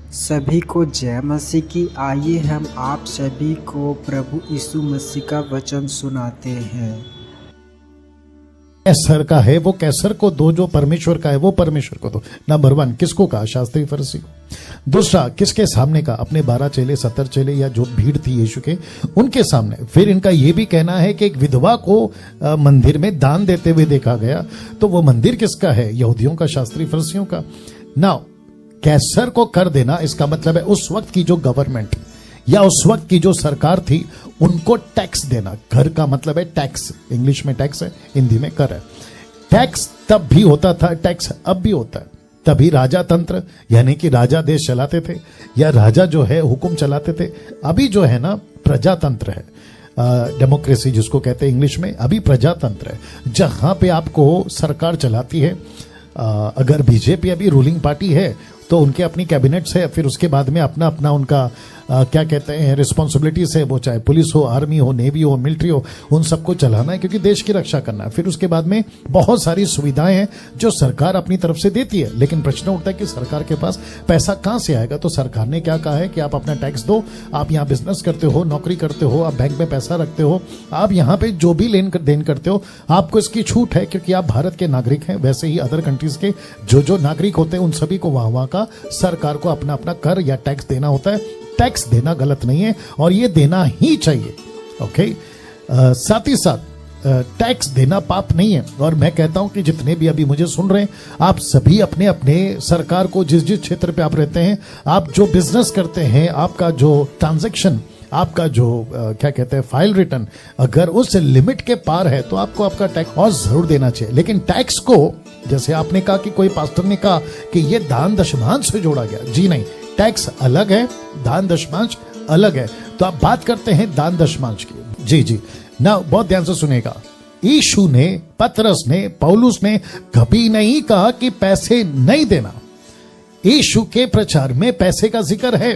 सभी को जय मसीह की। आइए हम आप सभी को प्रभु यीशु मसीह का वचन सुनाते हैं। कैसर का है वो कैसर को दो, जो परमेश्वर का है वो परमेश्वर को दो। नंबर 1 किसको कहा? शास्त्री फरीसी को। दूसरा किसके सामने का? अपने 12 चेले 70 चेले या जो भीड़ थी यीशु के उनके सामने। फिर इनका ये भी कहना है कि एक विधवा को मंदिर में दान देते हुए देखा गया। तो वो मंदिर किसका है? यहूदियों का, शास्त्री फरीसियों का। नाउ कैसर को कर देना, इसका मतलब है उस वक्त की जो गवर्नमेंट या उस वक्त की जो सरकार थी उनको टैक्स देना। घर का मतलब है टैक्स, इंग्लिश में टैक्स है, हिंदी में कर है। टैक्स तब भी होता था, टैक्स अब भी होता है। तभी राजा तंत्र यानी कि राजा देश चलाते थे या राजा जो है हुक्म चलाते थे। अभी जो है ना प्रजातंत्र है, डेमोक्रेसी जिसको कहते हैं इंग्लिश में। अभी प्रजातंत्र है जहां पे आपको सरकार चलाती है। अगर बीजेपी अभी रूलिंग पार्टी है तो उनके अपनी कैबिनेट्स है, फिर उसके बाद में अपना अपना उनका क्या कहते हैं रिस्पॉन्सिबिलिटीज है, वो चाहे पुलिस हो, आर्मी हो, नेवी हो, मिलिट्री हो, उन सबको चलाना है क्योंकि देश की रक्षा करना है। फिर उसके बाद में बहुत सारी सुविधाएं हैं जो सरकार अपनी तरफ से देती है। लेकिन प्रश्न उठता है कि सरकार के पास पैसा कहां से आएगा? तो सरकार ने क्या कहा है कि आप अपना टैक्स दो, आप यहाँ बिजनेस करते हो, नौकरी करते हो, आप बैंक में पैसा रखते हो, आप यहाँ पे जो भी लेन देन करते हो, आपको इसकी छूट है क्योंकि आप भारत के नागरिक हैं। वैसे ही अदर कंट्रीज के जो नागरिक होते हैं उन सभी को वहां का सरकार को अपना अपना कर या टैक्स देना होता है। टैक्स देना गलत नहीं है और ये देना ही चाहिए। ओके, साथ ही साथ टैक्स देना पाप नहीं है। और मैं कहता हूं कि जितने भी अभी मुझे सुन रहे हैं, आप सभी अपने अपने सरकार को, जिस जिस क्षेत्र पे आप रहते हैं, आप जो बिजनेस करते हैं, आपका जो ट्रांजैक्शन, आपका जो क्या कहते हैं फाइल रिटर्न, अगर उस लिमिट के पार है तो आपको आपका टैक्स और जरूर देना चाहिए। लेकिन टैक्स को, जैसे आपने कहा कि कोई पास्टर ने कहा कि ये दान दशमांश से जोड़ा गया, जी नहीं, टैक्स अलग है, दान दशमांश अलग है। तो आप बात करते हैं दान दशमांश की। जी जी ना, बहुत ध्यान से सुनेगा। यीशु ने, पतरस ने, पौलुस ने कभी नहीं कहा कि पैसे नहीं देना। यीशु के प्रचार में पैसे का जिक्र है।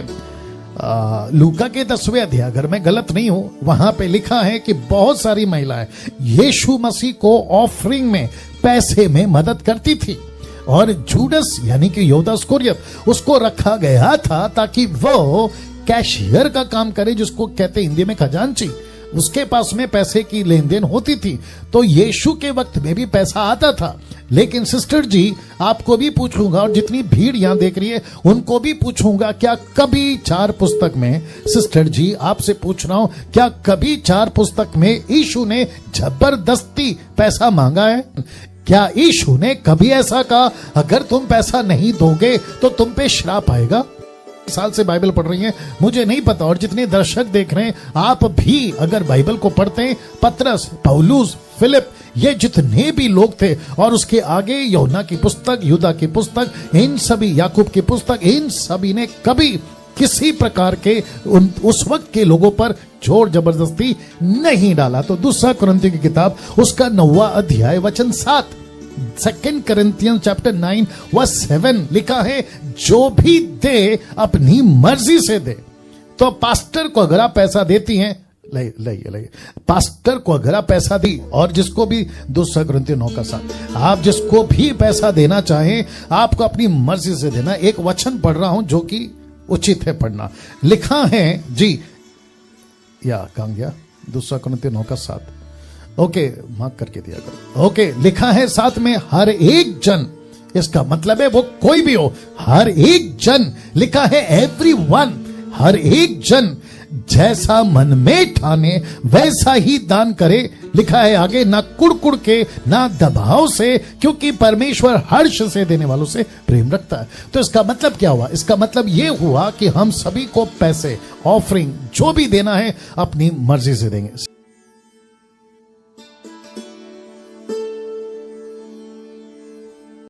लूका के 10वें अध्याय, अगर मैं गलत नहीं हूं, वहां पे लिखा है कि बहुत सारी महिलाएं यीशु मसीह को ऑफरिंग में, पैसे में मदद करती थी। और जूडस यानी कि यहूदा इस्करियोत, उसको रखा गया था ताकि वो कैशियर का काम करे, जिसको कहते हिंदी में खजांची। उसके पास में पैसे की लेन देन होती थी। तो यीशु के वक्त में भी पैसा आता था। लेकिन सिस्टर जी, आपको भी पूछूंगा और जितनी भीड़ यहां देख रही है उनको भी पूछूंगा, क्या कभी 4 पुस्तक में, सिस्टर जी आपसे पूछ रहा हूं, क्या कभी 4 पुस्तक में यीशु ने जबरदस्ती पैसा मांगा है? क्या यीशु ने कभी ऐसा कहा अगर तुम पैसा नहीं दोगे तो तुम पे श्राप आएगा? साल से बाइबल पढ़ रही हैं, मुझे नहीं पता। और जितने दर्शक देख रहे हैं, आप भी अगर बाइबल को पढ़ते हैं, पतरस, पौलुस, फिलिप, ये जितने भी लोग थे, और उसके आगे यूहन्ना की पुस्तक, यूदा की पुस्तक, इन सभी, याकूब की पुस्तक, इन सभी ने कभी किसी प्रकार के उस वक्त के लोगों पर जोर जबरदस्ती नहीं डाला। तो 2 कुरिन्थियों की किताब, उसका 9वां अध्याय वचन 7, 2 Corinthians chapter 9 verse 7 लिखा है, जो भी दे अपनी मर्जी से दे। तो पास्टर को अगर आप पैसा देती हैं, लाइए पास्टर को अगर आप पैसा दी, और जिसको भी 2 Corinthians 9:7, आप जिसको भी पैसा देना चाहें, आपको अपनी मर्जी से देना। एक वचन पढ़ रहा हूं जो कि उचित है पढ़ना। लिखा है जी, या कहां गया? 2 Corinthians 9:7, ओके, मार्क करके दिया करो। ओके, लिखा है साथ में, हर एक जन, इसका मतलब है वो कोई भी हो, हर एक जन, लिखा है एवरीवन, हर एक जन जैसा मन में ठाने वैसा ही दान करे। लिखा है आगे, ना कुड़कुड़ के, ना दबाव से, क्योंकि परमेश्वर हर्ष से देने वालों से प्रेम रखता है। तो इसका मतलब क्या हुआ? इसका मतलब ये हुआ कि हम सभी को पैसे, ऑफरिंग जो भी देना है अपनी मर्जी से देंगे।